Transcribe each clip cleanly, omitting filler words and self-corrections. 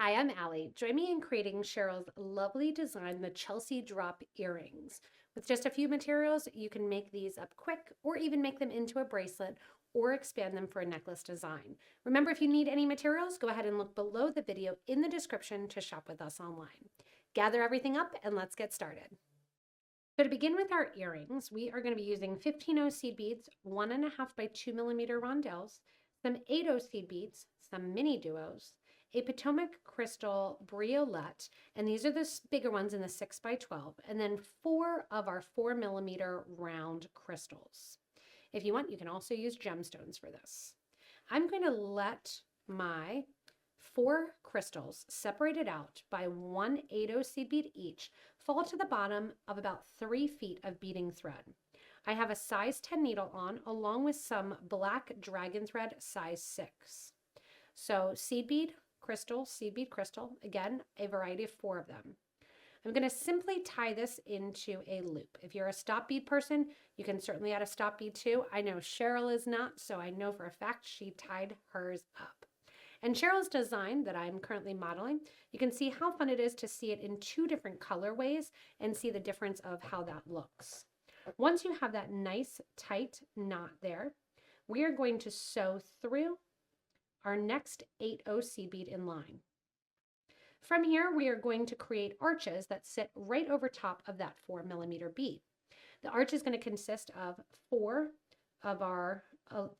Hi, I'm Allie. Join me in creating Cheryl's lovely design, the Chelsea Drop earrings. With just a few materials, you can make these up quick or even make them into a bracelet or expand them for a necklace design. Remember, if you need any materials, go ahead and look below the video in the description to shop with us online. Gather everything up and let's get started. So to begin with our earrings, we are going to be using 15-0 seed beads, 1.5 by 2mm rondelles, some 8-0 seed beads, some MiniDuos, a Potomac crystal briolette, and these are the bigger ones in the 6 by 12, and then 4 of our 4mm round crystals. If you want, you can also use gemstones for this. I'm going to let my 4 crystals separated out by 1 8-0 seed bead each fall to the bottom of about 3 feet of beading thread. I have a size 10 needle on along with some black dragon thread size 6. So seed bead, crystal, again, a variety of 4 of them. I'm going to simply tie this into a loop. If you're a stop bead person, you can certainly add a stop bead too. I know Sheryl is not, so I know for a fact she tied hers up. And Cheryl's design that I'm currently modeling, you can see how fun it is to see it in 2 different colorways and see the difference of how that looks. Once you have that nice tight knot there, we are going to sew through our next 8-0 seed bead in line. From here, we are going to create arches that sit right over top of that 4mm bead. The arch is going to consist of 4 of our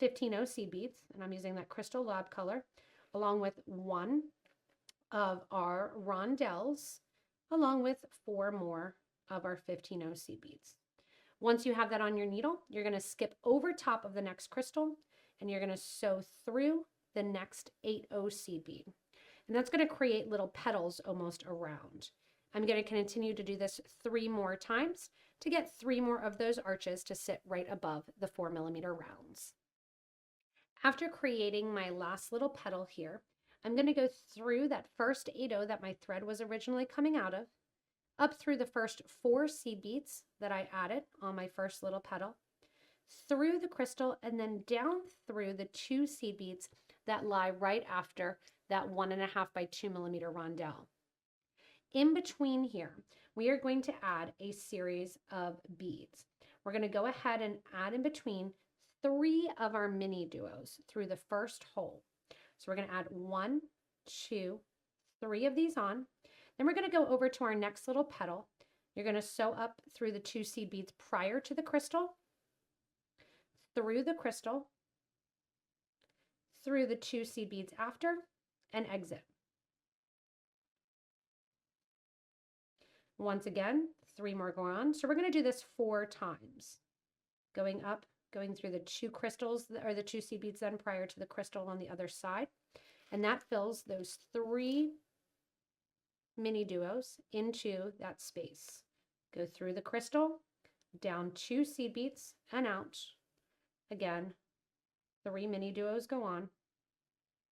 15-0 seed beads, and I'm using that crystal lab color, along with 1 of our rondelles, along with 4 more of our 15-0 seed beads. Once you have that on your needle, you're going to skip over top of the next crystal, and you're going to sew through the next 8-0 seed bead. And that's going to create little petals almost around. I'm going to continue to do this 3 more times to get 3 more of those arches to sit right above the 4mm rounds. After creating my last little petal here, I'm going to go through that first 8-0 that my thread was originally coming out of, up through the first 4 seed beads that I added on my first little petal, through the crystal, and then down through the 2 seed beads that lie right after that 1.5 by 2mm rondelle. In between here, we are going to add a series of beads. We're going to go ahead and add in between 3 of our MiniDuos through the first hole. So we're going to add 1, 2, 3 of these on. Then we're going to go over to our next little petal. You're going to sew up through the 2 seed beads prior to the crystal, through the crystal, through the 2 seed beads after, and exit. Once again, 3 more go on. So we're going to do this 4 times. Going up, going through the 2 crystals, or the 2 seed beads then prior to the crystal on the other side. And that fills those 3 MiniDuos into that space. Go through the crystal, down 2 seed beads, and out. Again, 3 MiniDuos go on.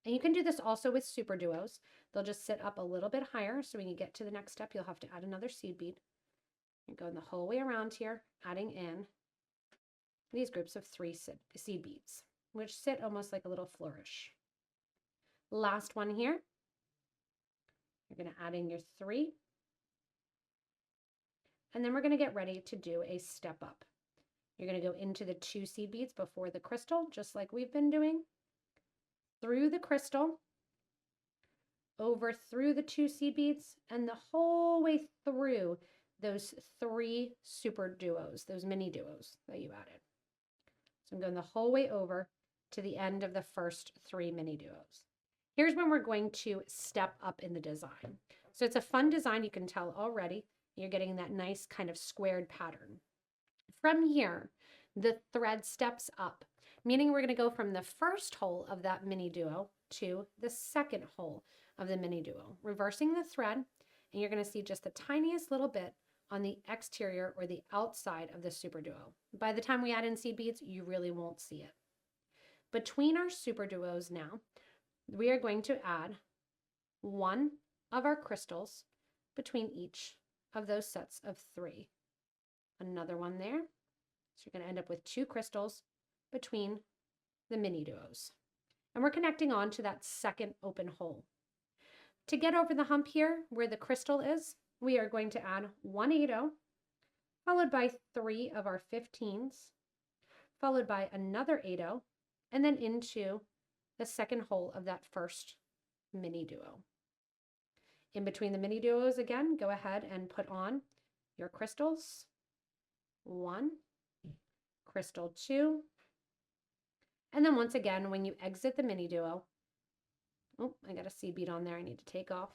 And you can do this also with SuperDuos. They'll just sit up a little bit higher, so when you get to the next step, you'll have to add another seed bead. You're going the whole way around here, adding in these groups of 3 seed beads, which sit almost like a little flourish. Last one here. You're going to add in your 3. And then we're going to get ready to do a step up. You're going to go into the 2 seed beads before the crystal, just like we've been doing. Through the crystal, over through the 2 seed beads, and the whole way through those 3 SuperDuos, those MiniDuos that you added. So I'm going the whole way over to the end of the first 3 MiniDuos. Here's when we're going to step up in the design. So it's a fun design, you can tell already. You're getting that nice kind of squared pattern. From here, the thread steps up, meaning we're going to go from the first hole of that MiniDuo to the second hole of the MiniDuo, reversing the thread, and you're going to see just the tiniest little bit on the exterior or the outside of the SuperDuo. By the time we add in seed beads, you really won't see it. Between our SuperDuos now, we are going to add 1 of our crystals between each of those sets of 3. Another one there. So you're going to end up with 2 crystals between the MiniDuos. And we're connecting on to that second open hole. To get over the hump here, where the crystal is, we are going to add 1/8, followed by 3 of our 15s, followed by another 8, and then into the second hole of that first mini duo. In between the mini duos again, go ahead and put on your crystals. 1, crystal 2, and then once again, when you exit the mini duo, oh, I got a seed bead on there I need to take off.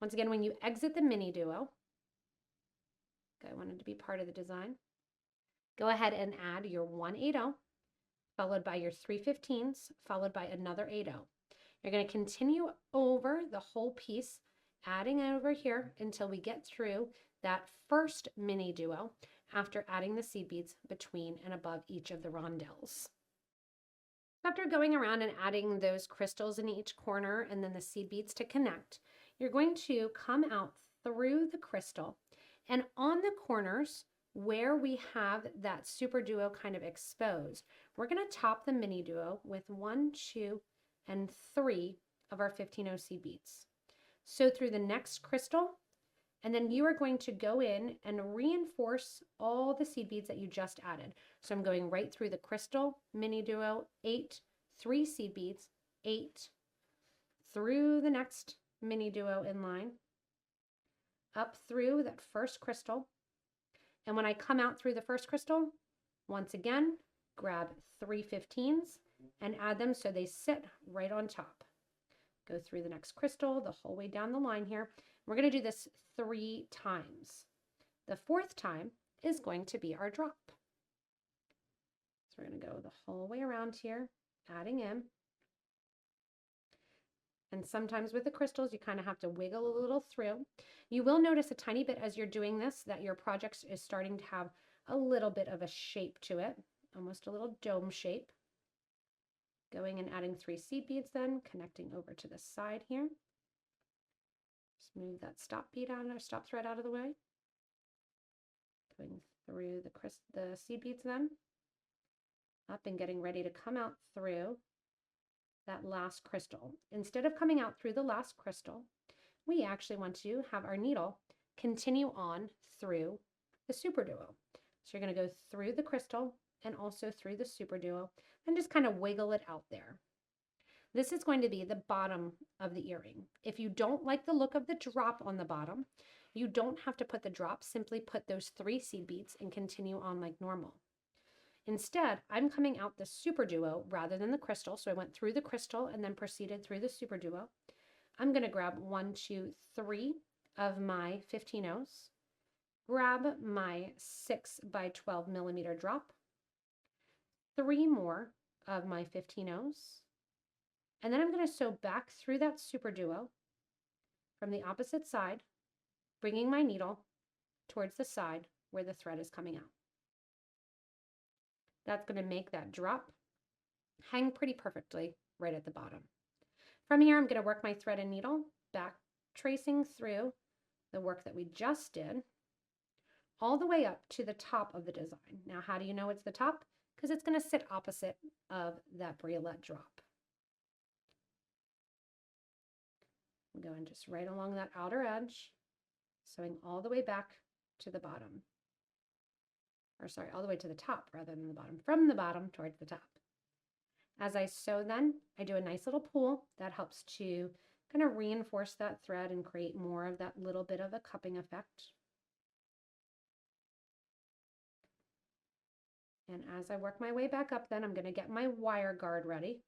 Once again, when you exit the mini duo, I wanted to be part of the design, go ahead and add your 1/8, followed by your 3/15s, followed by another 8. You're going to continue over the whole piece, adding over here until we get through that first mini duo after adding the seed beads between and above each of the rondelles. After going around and adding those crystals in each corner and then the seed beads to connect, you're going to come out through the crystal, and on the corners where we have that SuperDuo kind of exposed, we're going to top the mini duo with 1, 2, and 3 of our 15 seed beads. So through the next crystal, and then you are going to go in and reinforce all the seed beads that you just added. So I'm going right through the crystal, mini duo, 8, 3 seed beads, 8, through the next mini duo in line, up through that first crystal. And when I come out through the first crystal, once again, grab 3 15s and add them so they sit right on top. Go through the next crystal the whole way down the line here. We're going to do this 3 times. The 4th time is going to be our drop. So we're going to go the whole way around here, adding in. And sometimes with the crystals, you kind of have to wiggle a little through. You will notice a tiny bit as you're doing this that your project is starting to have a little bit of a shape to it, almost a little dome shape. Going and adding 3 seed beads then, connecting over to the side here. Just move that stop bead out, or stop thread out of the way. Going through the seed beads then, up and getting ready to come out through that last crystal. Instead of coming out through the last crystal, we actually want to have our needle continue on through the SuperDuo. So you're going to go through the crystal and also through the SuperDuo and just kind of wiggle it out there. This is going to be the bottom of the earring. If you don't like the look of the drop on the bottom, you don't have to put the drop, simply put those 3 seed beads and continue on like normal. Instead, I'm coming out the SuperDuo rather than the crystal, so I went through the crystal and then proceeded through the SuperDuo. I'm going to grab 1, 2, 3 of my 15-ohs, grab my 6 by 12 millimeter drop, 3 more of my 15-ohs, and then I'm going to sew back through that SuperDuo from the opposite side, bringing my needle towards the side where the thread is coming out. That's going to make that drop hang pretty perfectly right at the bottom. From here, I'm going to work my thread and needle back, tracing through the work that we just did, all the way up to the top of the design. Now, how do you know it's the top? Because it's going to sit opposite of that briolette drop. I'm going just right along that outer edge, sewing all the way back to the bottom. Or sorry, all the way to the top rather than the bottom, from the bottom towards the top. As I sew then, I do a nice little pull that helps to kind of reinforce that thread and create more of that little bit of a cupping effect. And as I work my way back up then, I'm going to get my wire guard ready.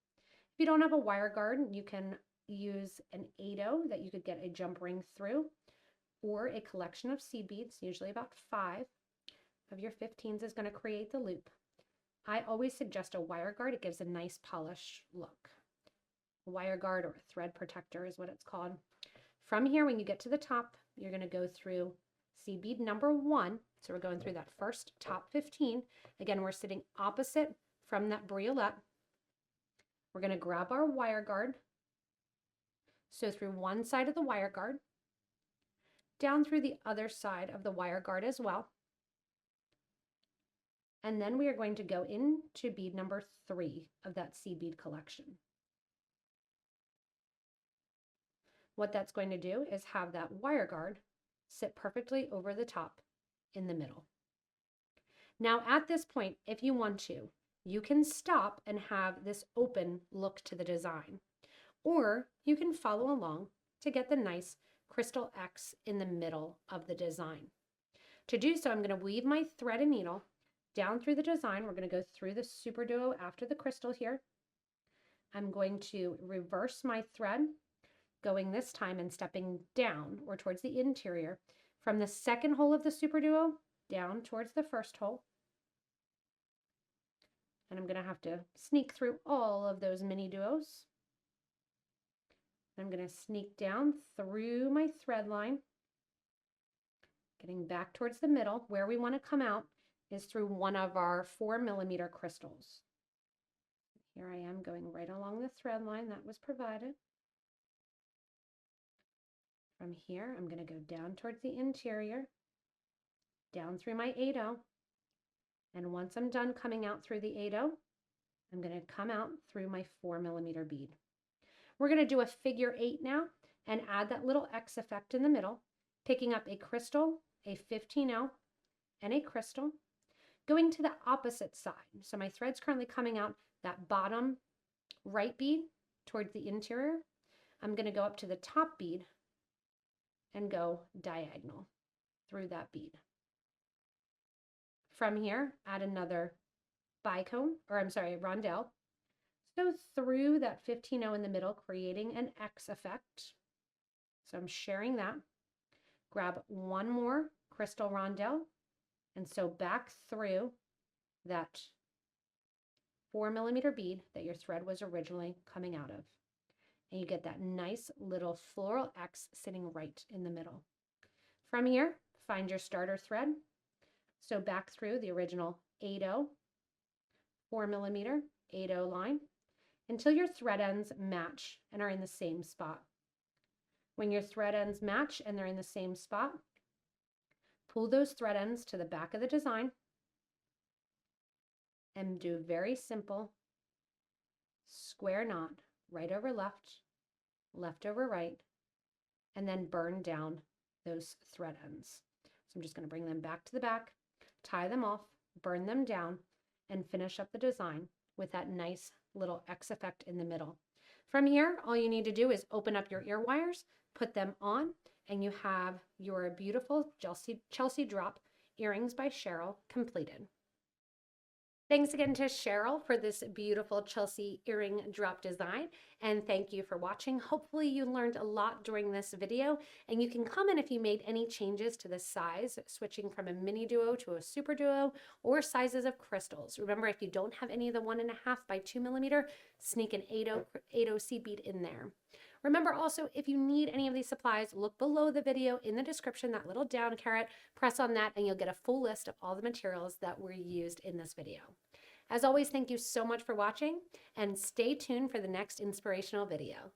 If you don't have a wire guard, you can use an 8-0 that you could get a jump ring through, or a collection of seed beads, usually about 5 of your 15s is going to create the loop. I always suggest a wire guard. It gives a nice polished look. A wire guard, or a thread protector is what it's called. From here, when you get to the top, you're going to go through seed bead number 1. So we're going through that first top 15. Again, we're sitting opposite from that briolette. We're going to grab our wire guard. So through one side of the wire guard, down through the other side of the wire guard as well. And then we are going to go into bead number 3 of that seed bead collection. what that's going to do is have that wire guard sit perfectly over the top in the middle. Now at this point, if you want to, you can stop and have this open look to the design, or you can follow along to get the nice crystal X in the middle of the design. To do so, I'm going to weave my thread and needle down through the design. We're going to go through the SuperDuo after the crystal here. I'm going to reverse my thread, going this time and stepping down or towards the interior from the second hole of the SuperDuo down towards the first hole. And I'm going to have to sneak through all of those MiniDuos. I'm going to sneak down through my thread line, getting back towards the middle. Where we want to come out is through one of our 4mm crystals. Here I am going right along the thread line that was provided. From here, I'm going to go down towards the interior, down through my 8/0. And once I'm done coming out through the 8/0, I'm going to come out through my 4mm bead. We're going to do a figure 8 now and add that little X effect in the middle, picking up a crystal, a 15/0, and a crystal, going to the opposite side. So my thread's currently coming out that bottom right bead towards the interior. I'm going to go up to the top bead and go diagonal through that bead. From here, add another rondelle. So through that 15/0 in the middle, creating an X effect. So I'm sharing that. Grab one more crystal rondelle, and so back through that 4mm bead that your thread was originally coming out of. And you get that nice little floral X sitting right in the middle. From here, find your starter thread. So back through the original 8/0, 4mm 8/0 line until your thread ends match and are in the same spot. When your thread ends match and they're in the same spot, pull those thread ends to the back of the design and do a very simple square knot, right over left, left over right, and then burn down those thread ends. So I'm just going to bring them back to the back, tie them off, burn them down, and finish up the design with that nice little X effect in the middle. From here, all you need to do is open up your ear wires, put them on, and you have your beautiful Chelsea drop earrings by Sheryl completed. Thanks again to Sheryl for this beautiful Chelsea earring drop design, and thank you for watching. Hopefully you learned a lot during this video, and you can comment if you made any changes to the size, switching from a MiniDuo to a SuperDuo, or sizes of crystals. Remember, if you don't have any of the 1.5 by 2mm, sneak an 8/0 seed bead in there. Remember also, if you need any of these supplies, look below the video in the description, that little down caret, press on that, and you'll get a full list of all the materials that were used in this video. As always, thank you so much for watching, and stay tuned for the next inspirational video.